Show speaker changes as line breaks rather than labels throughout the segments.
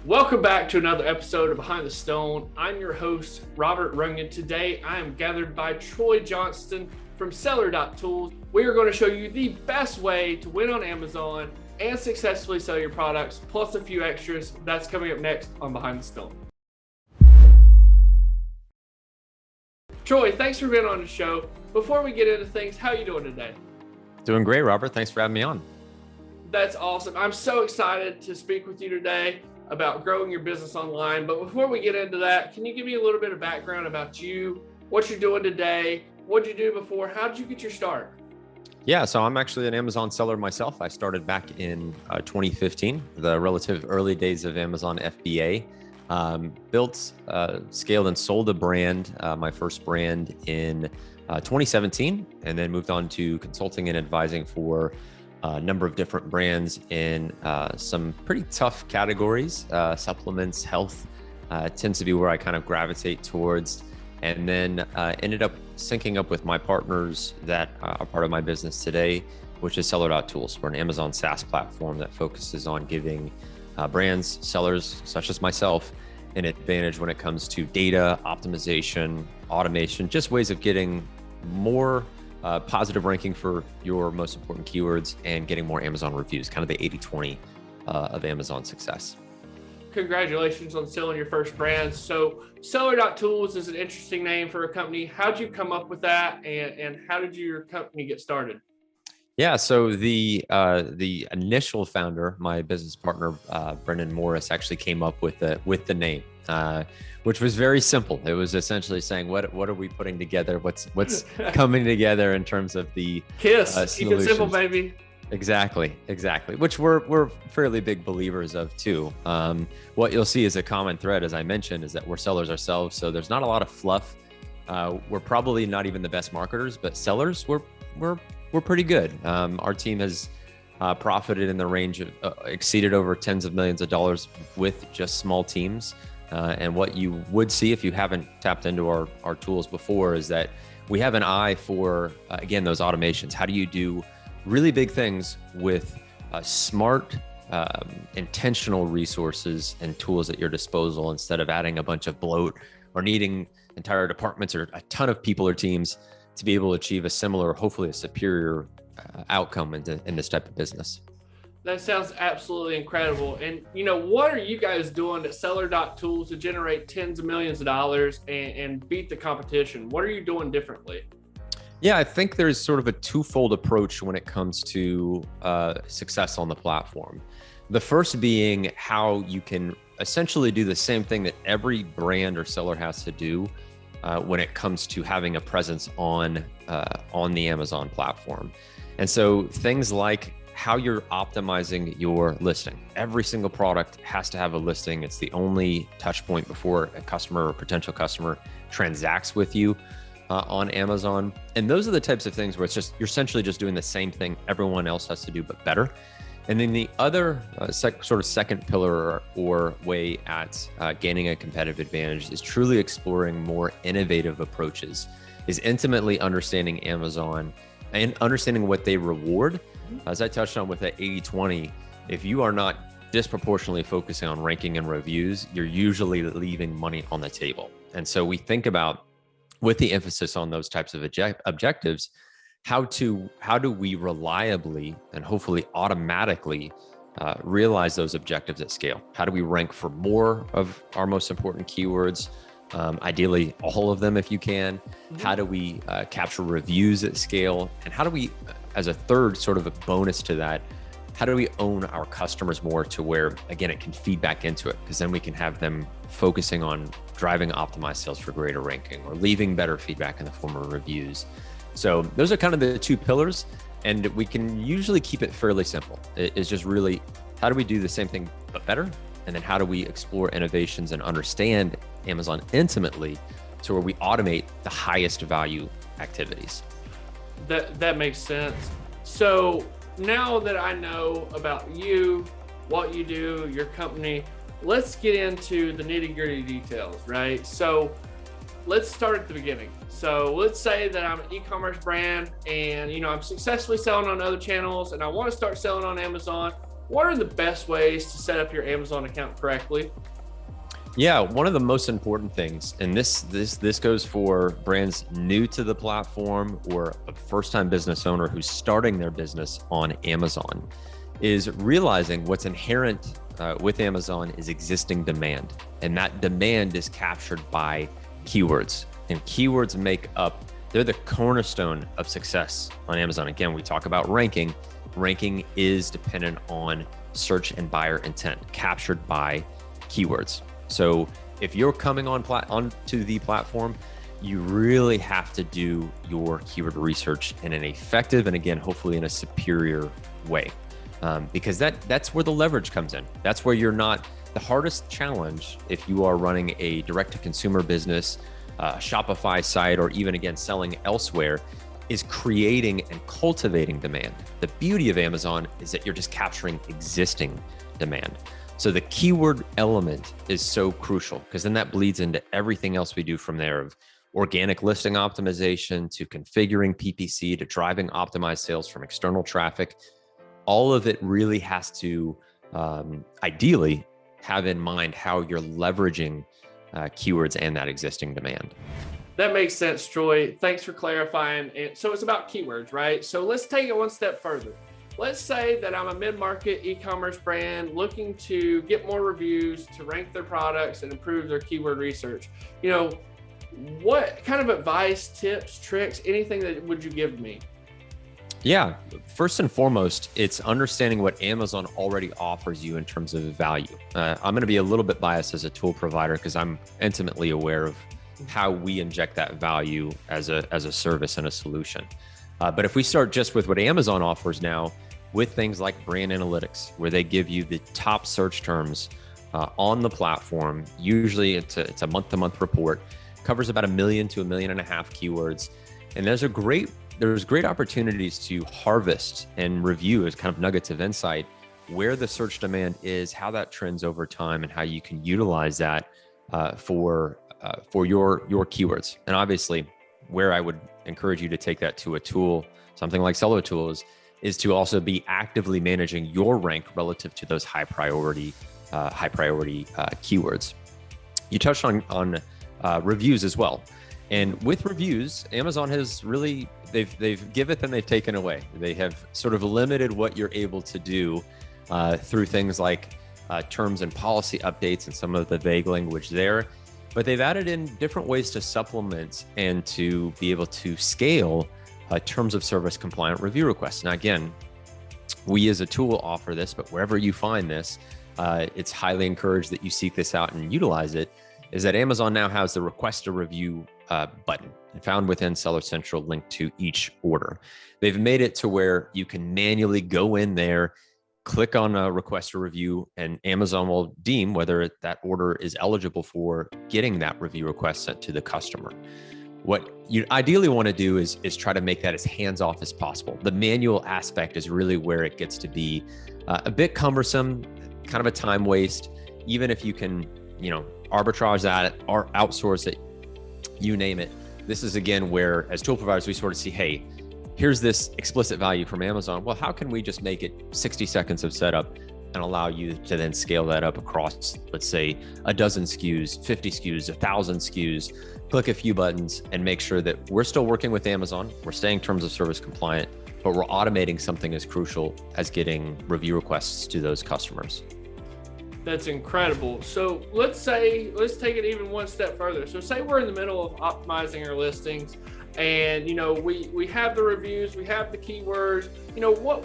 Welcome back to another episode of Behind the Stone. I'm your host, Robert Runyon. Today, I am gathered by Troy Johnston from Seller.Tools. We are going to show you the best way to win on Amazon and successfully sell your products, plus a few extras. That's coming up next on Behind the Stone. Troy, thanks for being on the show. Before we get into things, how are you doing today?
Doing great, Robert. Thanks for having me on.
That's awesome. I'm so excited to speak with you today about growing your business online. But before we get into that, can you give me a little bit of background about you, what you're doing today, what did you do before, how did you get your start?
Yeah, so I'm actually an Amazon seller myself. I started back in 2015, the relative early days of Amazon FBA. Built, scaled, and sold a brand, my first brand in 2017, and then moved on to consulting and advising for a number of different brands in some pretty tough categories. Supplements, health tends to be where I kind of gravitate towards. And then ended up syncing up with my partners that are part of my business today, which is Seller.Tools. We're an Amazon SaaS platform that focuses on giving brands, sellers such as myself, an advantage when it comes to data, optimization, automation, just ways of getting more positive ranking for your most important keywords and getting more Amazon reviews, kind of the 80-20 of Amazon success.
Congratulations on selling your first brand. So Seller.Tools is an interesting name for a company. How did you come up with that, and how did your company get started?
Yeah, so the initial founder, my business partner, Brendan Morris, actually came up with the name, which was very simple. It was essentially saying, what are we putting together? What's coming together in terms of the
KISS, keep it simple, baby.
Exactly. Which we're fairly big believers of too. What you'll see as a common thread, as I mentioned, is that we're sellers ourselves. So there's not a lot of fluff. We're probably not even the best marketers, but sellers, we're pretty good. Our team has profited in the range of exceeded over tens of millions of dollars with just small teams. And what you would see if you haven't tapped into our tools before is that we have an eye for, again, those automations. How do you do really big things with smart, intentional resources and tools at your disposal instead of adding a bunch of bloat or needing entire departments or a ton of people or teams to be able to achieve a similar, hopefully a superior outcome in this type of business.
That sounds absolutely incredible. And what are you guys doing at Seller.Tools to generate tens of millions of dollars and beat the competition? What are you doing differently?
Yeah, I think there's sort of a twofold approach when it comes to success on the platform. The first being how you can essentially do the same thing that every brand or seller has to do when it comes to having a presence on the Amazon platform. And so things like how you're optimizing your listing. Every single product has to have a listing. It's the only touch point before a customer or potential customer transacts with you on Amazon. And those are the types of things where it's just, you're essentially just doing the same thing everyone else has to do, but better. And then the other sort of second pillar or way at gaining a competitive advantage is truly exploring more innovative approaches, is intimately understanding Amazon and understanding what they reward. As I touched on with that 80-20, if you are not disproportionately focusing on ranking and reviews, you're usually leaving money on the table. And so we think about, with the emphasis on those types of objectives, how do we reliably and hopefully automatically realize those objectives at scale? How do we rank for more of our most important keywords? Ideally, all of them if you can. How do we capture reviews at scale? And how do we, as a third sort of a bonus to that, how do we own our customers more to where, again, it can feed back into it? Because then we can have them focusing on driving optimized sales for greater ranking or leaving better feedback in the form of reviews. So those are kind of the two pillars, and we can usually keep it fairly simple. It's just really, how do we do the same thing but better? And then how do we explore innovations and understand Amazon intimately to where we automate the highest value activities?
That makes sense. So now that I know about you, what you do, your company, let's get into the nitty-gritty details, right? So let's start at the beginning. So let's say that I'm an e-commerce brand and I'm successfully selling on other channels and I want to start selling on Amazon. what are the best ways to set up your Amazon account correctly?
Yeah, one of the most important things, and this goes for brands new to the platform or a first-time business owner who's starting their business on Amazon, is realizing what's inherent with Amazon is existing demand, and that demand is captured by keywords. And keywords they're the cornerstone of success on Amazon. Again, we talk about ranking. Ranking is dependent on search and buyer intent captured by keywords. So if you're coming onto the platform, you really have to do your keyword research in an effective and, again, hopefully in a superior way, because that's where the leverage comes in. That's where you're not the hardest challenge if you are running a direct-to-consumer business, a Shopify site, or even, again, selling elsewhere, is creating and cultivating demand. The beauty of Amazon is that you're just capturing existing demand. So the keyword element is so crucial, because then that bleeds into everything else we do from there, of organic listing optimization to configuring PPC to driving optimized sales from external traffic. All of it really has to ideally have in mind how you're leveraging keywords and that existing demand.
That makes sense, Troy. Thanks for clarifying. So it's about keywords, right? So let's take it one step further. Let's say that I'm a mid-market e-commerce brand looking to get more reviews, to rank their products and improve their keyword research. What kind of advice, tips, tricks, anything that would you give me?
Yeah, first and foremost, it's understanding what Amazon already offers you in terms of value. I'm going to be a little bit biased as a tool provider because I'm intimately aware of how we inject that value as a service and a solution. But if we start just with what Amazon offers now, with things like brand analytics, where they give you the top search terms on the platform, usually it's a month-to-month report, covers about 1 million to 1.5 million keywords, and there's great opportunities to harvest and review as kind of nuggets of insight where the search demand is, how that trends over time, and how you can utilize that for your keywords. And obviously, where I would encourage you to take that to a tool, something like Seller.Tools, is to also be actively managing your rank relative to those high priority keywords. You touched on reviews as well. And with reviews, Amazon has really, they've giveth and they've taken away. They have sort of limited what you're able to do through things like terms and policy updates and some of the vague language there. But they've added in different ways to supplement and to be able to scale terms of service compliant review requests. Now, again, we as a tool offer this, but wherever you find this, it's highly encouraged that you seek this out and utilize it, is that Amazon now has the request a review button found within Seller Central linked to each order. They've made it to where you can manually go in there, click on a request a review, and Amazon will deem whether that order is eligible for getting that review request sent to the customer. What you ideally want to do is try to make that as hands-off as possible. The manual aspect is really where it gets to be a bit cumbersome, kind of a time waste. Even if you can, arbitrage that or outsource it, you name it. This is, again, where as tool providers, we sort of see, hey, here's this explicit value from Amazon. Well, how can we just make it 60 seconds of setup and allow you to then scale that up across, let's say, a dozen SKUs, 50 SKUs, 1,000 SKUs, click a few buttons and make sure that we're still working with Amazon, we're staying terms of service compliant, but we're automating something as crucial as getting review requests to those customers.
That's incredible. So let's take it even one step further. So say we're in the middle of optimizing our listings and, we have the reviews, we have the keywords,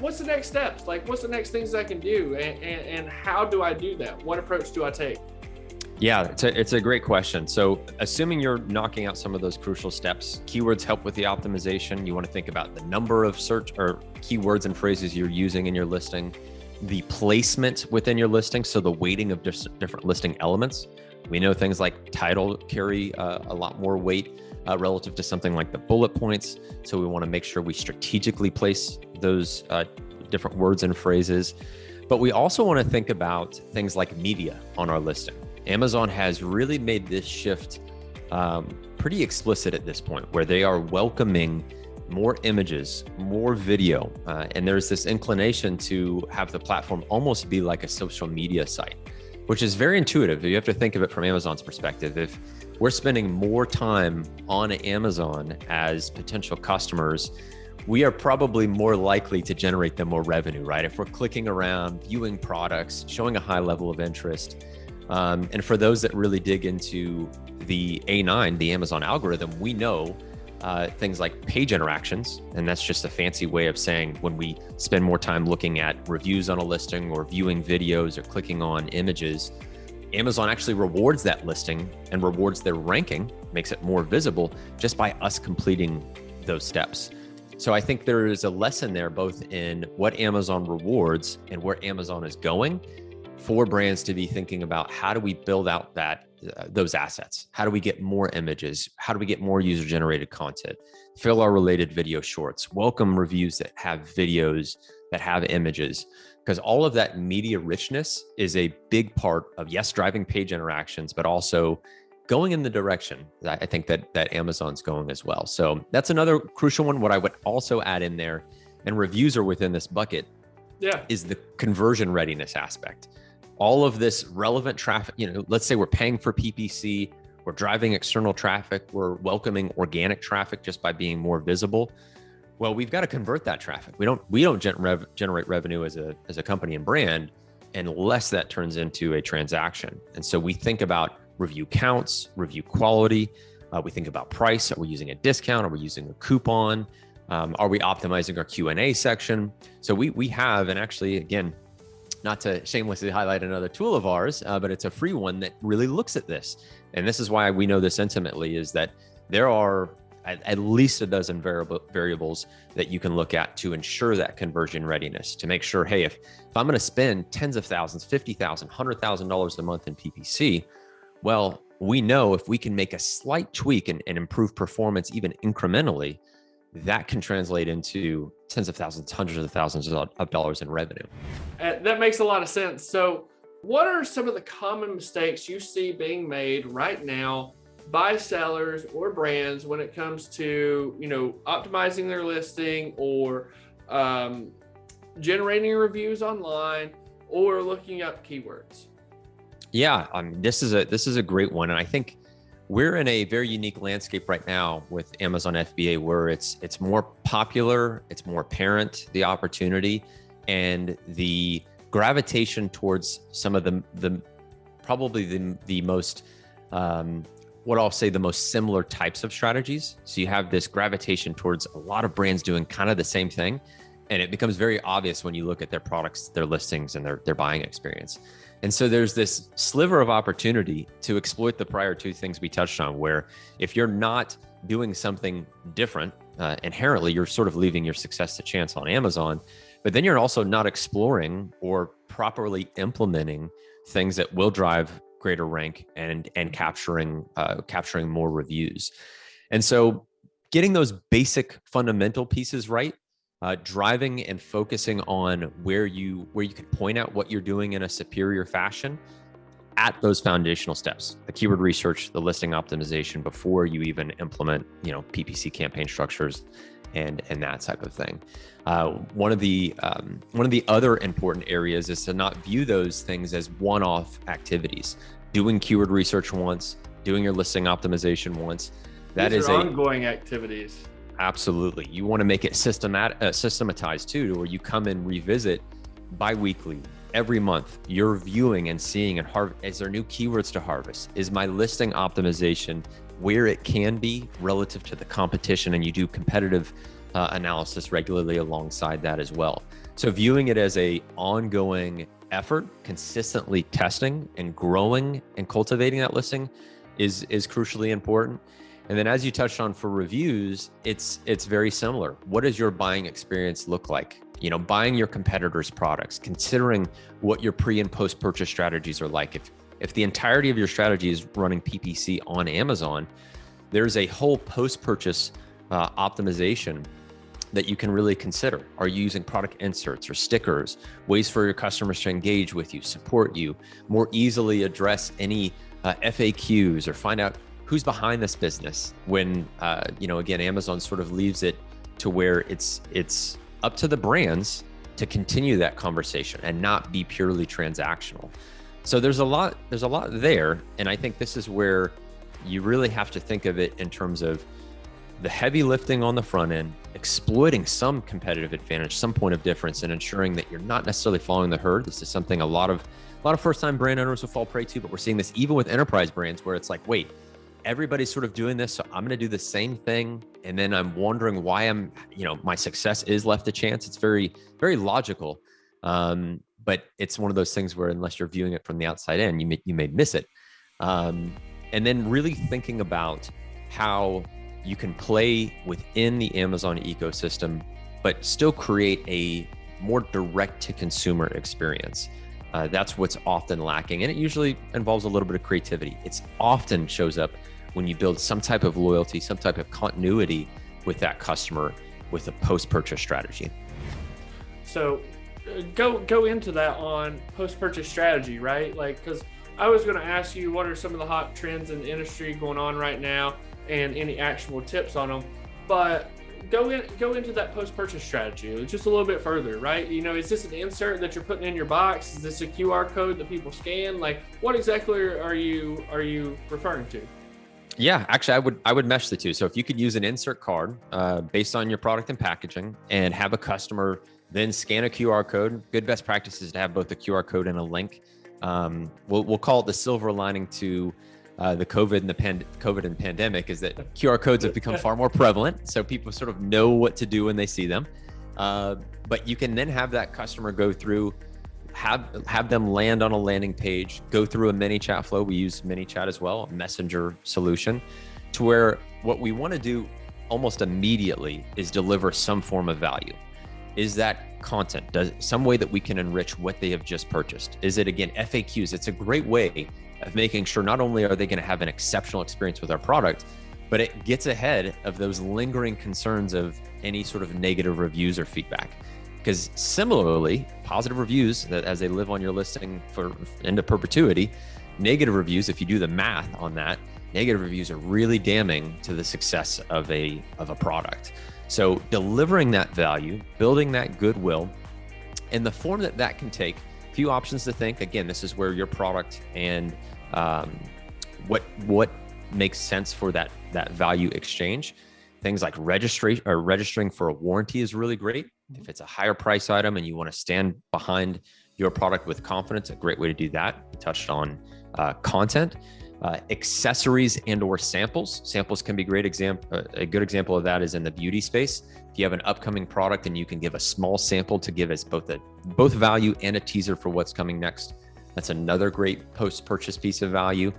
what's the next steps? Like, what's the next things I can do? And how do I do that? What approach do I take?
Yeah, it's a great question. So assuming you're knocking out some of those crucial steps, keywords help with the optimization. You want to think about the number of search or keywords and phrases you're using in your listing, the placement within your listing, so the weighting of different listing elements. We know things like title carry a lot more weight relative to something like the bullet points. So we want to make sure we strategically place those different words and phrases. But we also want to think about things like media on our listing. Amazon has really made this shift pretty explicit at this point, where they are welcoming more images, more video. And there's this inclination to have the platform almost be like a social media site, which is very intuitive. You have to think of it from Amazon's perspective. If we're spending more time on Amazon as potential customers, we are probably more likely to generate them more revenue, right? If we're clicking around, viewing products, showing a high level of interest. And for those that really dig into the A9, the Amazon algorithm, we know things like page interactions. And that's just a fancy way of saying when we spend more time looking at reviews on a listing or viewing videos or clicking on images, Amazon actually rewards that listing and rewards their ranking, makes it more visible just by us completing those steps. So I think there is a lesson there both in what Amazon rewards and where Amazon is going for brands to be thinking about how do we build out those assets? How do we get more images? How do we get more user-generated content? Fill our related video shorts, welcome reviews that have videos, that have images, because all of that media richness is a big part of, yes, driving page interactions, but also going in the direction that I think that Amazon's going as well. So that's another crucial one. What I would also add in there, and reviews are within this bucket, is the conversion readiness aspect. All of this relevant traffic, let's say we're paying for PPC, we're driving external traffic, we're welcoming organic traffic just by being more visible. Well, we've got to convert that traffic. We don't generate revenue as a company and brand unless that turns into a transaction. And so we think about review counts, review quality. We think about price. Are we using a discount? Are we using a coupon? Are we optimizing our Q&A section? So we have, and actually, again, not to shamelessly highlight another tool of ours, but it's a free one that really looks at this. And this is why we know this intimately, is that there are at least a dozen variables that you can look at to ensure that conversion readiness, to make sure, hey, if I'm going to spend tens of thousands, $50,000, $100,000 a month in PPC, well, we know if we can make a slight tweak and improve performance even incrementally, that can translate into tens of thousands, hundreds of thousands of dollars in revenue.
That makes a lot of sense. So what are some of the common mistakes you see being made right now by sellers or brands when it comes to, optimizing their listing or generating reviews online or looking up keywords?
Yeah, this is a great one. And I think we're in a very unique landscape right now with Amazon FBA, where it's more popular, it's more apparent, the opportunity and the gravitation towards some of the probably the most, what I'll say, the most similar types of strategies. So you have this gravitation towards a lot of brands doing kind of the same thing. And it becomes very obvious when you look at their products, their listings, and their buying experience. And so there's this sliver of opportunity to exploit the prior two things we touched on, where if you're not doing something different, inherently, you're sort of leaving your success to chance on Amazon, but then you're also not exploring or properly implementing things that will drive greater rank and capturing more reviews. And so getting those basic fundamental pieces right, driving and focusing on where you can point out what you're doing in a superior fashion at those foundational steps, the keyword research, the listing optimization, before you even implement, PPC campaign structures and that type of thing. One of the other important areas is to not view those things as one-off activities. Doing keyword research once, doing your listing optimization once,
These are ongoing activities.
Absolutely. You want to make it systematized too, where you come and revisit bi-weekly, every month. You're viewing and seeing and is there new keywords to harvest? Is my listing optimization where it can be relative to the competition? And you do competitive analysis regularly alongside that as well. So viewing it as a ongoing effort, consistently testing and growing and cultivating that listing is crucially important. And then, as you touched on for reviews, it's very similar. What does your buying experience look like? Buying your competitors' products, considering what your pre and post purchase strategies are like. If the entirety of your strategy is running PPC on Amazon, there's a whole post purchase optimization that you can really consider. Are you using product inserts or stickers, ways for your customers to engage with you, support you, more easily address any FAQs, or find out who's behind this business when, again, Amazon sort of leaves it to where it's up to the brands to continue that conversation and not be purely transactional. So there's a lot there. And I think this is where you really have to think of it in terms of the heavy lifting on the front end, exploiting some competitive advantage, some point of difference, and ensuring that you're not necessarily following the herd. This is something a lot of first-time brand owners will fall prey to, but we're seeing this even with enterprise brands where it's like, wait, everybody's sort of doing this, so I'm going to do the same thing. And then I'm wondering why my success is left to chance. It's very, very logical. But it's one of those things where unless you're viewing it from the outside in, you may miss it. And then really thinking about how you can play within the Amazon ecosystem, but still create a more direct to consumer experience. That's what's often lacking. And it usually involves a little bit of creativity. It's often shows up when you build some type of loyalty, some type of continuity with that customer with a post-purchase strategy.
So go into that on post-purchase strategy, right? Like, because I was going to ask you, what are some of the hot trends in the industry going on right now and any actionable tips on them? But go into that post-purchase strategy just a little bit further, right? Is this an insert that you're putting in your box? Is this a QR code that people scan? Like, what exactly are you referring to?
Yeah, actually, I would mesh the two. So if you could use an insert card based on your product and packaging and have a customer then scan a QR code. Good best practice is to have both a QR code and a link. We'll call it the silver lining to the COVID and pandemic is that QR codes have become far more prevalent. So people sort of know what to do when they see them. But you can then have that customer go through, have them land on a landing page, go through a ManyChat flow. We use ManyChat as well, a messenger solution, to where what we want to do almost immediately is deliver some form of value. Is that content? Some way that we can enrich what they have just purchased? Is it, again, FAQs? It's a great way of making sure not only are they going to have an exceptional experience with our product, but it gets ahead of those lingering concerns of any sort of negative reviews or feedback. Because similarly, positive reviews that as they live on your listing for into perpetuity, negative reviews, if you do the math on that, negative reviews are really damning to the success of a product. So delivering that value, building that goodwill, and the form that can take, a few options to think. Again, this is where your product and what makes sense for that value exchange. Things like registering for a warranty is really great. If it's a higher price item and you want to stand behind your product with confidence, a great way to do that. We touched on content. Accessories and or samples. Samples can be a good example of that is in the beauty space. If you have an upcoming product and you can give a small sample to give us both value and a teaser for what's coming next, that's another great post-purchase piece of value.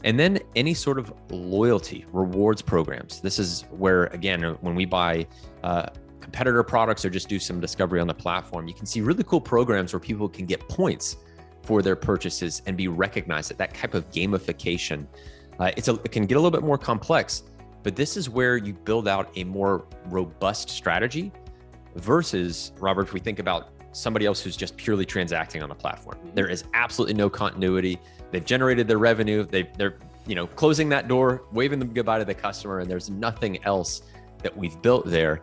And then any sort of loyalty, rewards programs. This is where, again, when we buy competitor products or just do some discovery on the platform, you can see really cool programs where people can get points for their purchases and be recognized at that type of gamification. It can get a little bit more complex, but this is where you build out a more robust strategy versus, Robert, if we think about somebody else who's just purely transacting on the platform. There is absolutely no continuity. They've generated their revenue. They're closing that door, waving them goodbye to the customer, and there's nothing else that we've built there.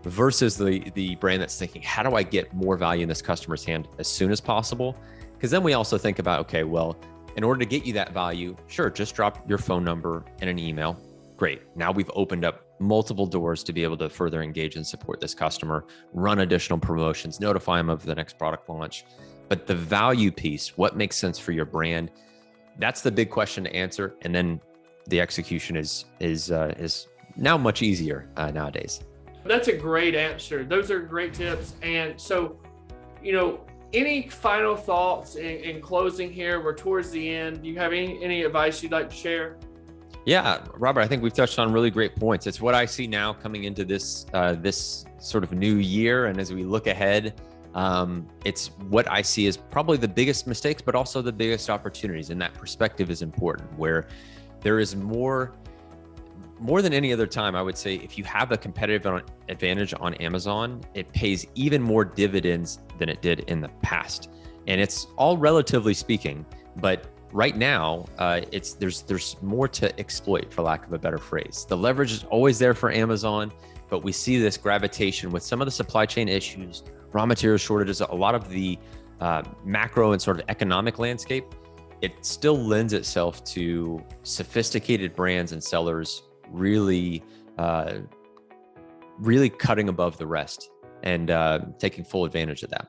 Versus the brand that's thinking, how do I get more value in this customer's hand as soon as possible? Because then we also think about, okay, well, in order to get you that value, sure, just drop your phone number and an email. Great. Now we've opened up multiple doors to be able to further engage and support this customer, run additional promotions, notify them of the next product launch. But the value piece, what makes sense for your brand, that's the big question to answer. And then the execution is now much easier nowadays.
That's a great answer. Those are great tips. And so, any final thoughts in closing here? We're towards the end. Do you have any advice you'd like to share?
Yeah, Robert, I think we've touched on really great points. It's what I see now coming into this sort of new year. And as we look ahead, it's what I see as probably the biggest mistakes, but also the biggest opportunities. And that perspective is important, where there is more than any other time. I would say if you have a competitive advantage on Amazon, it pays even more dividends than it did in the past. And it's all relatively speaking, but right now, there's more to exploit, for lack of a better phrase. The leverage is always there for Amazon, but we see this gravitation with some of the supply chain issues, raw material shortages, a lot of the macro and sort of economic landscape. It still lends itself to sophisticated brands and sellers really cutting above the rest and taking full advantage of that.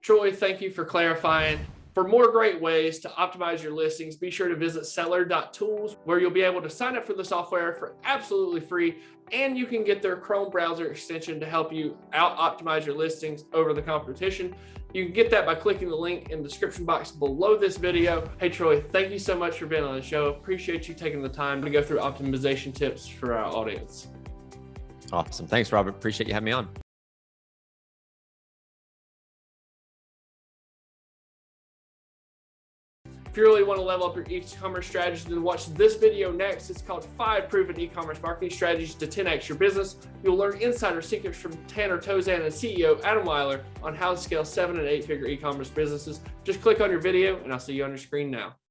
Troy, thank you for clarifying. For more great ways to optimize your listings, be sure to visit Seller.Tools, where you'll be able to sign up for the software for absolutely free, and you can get their Chrome browser extension to help you optimize your listings over the competition. You can get that by clicking the link in the description box below this video. Hey, Troy, thank you so much for being on the show. Appreciate you taking the time to go through optimization tips for our audience.
Awesome. Thanks, Robert. Appreciate you having me on.
If you really want to level up your e-commerce strategy, then watch this video next. It's called 5 Proven E-commerce Marketing Strategies to 10x Your Business. You'll learn insider secrets from Tanner Tozan and CEO Adam Weiler on how to scale 7- and 8-figure e-commerce businesses. Just click on your video and I'll see you on your screen now.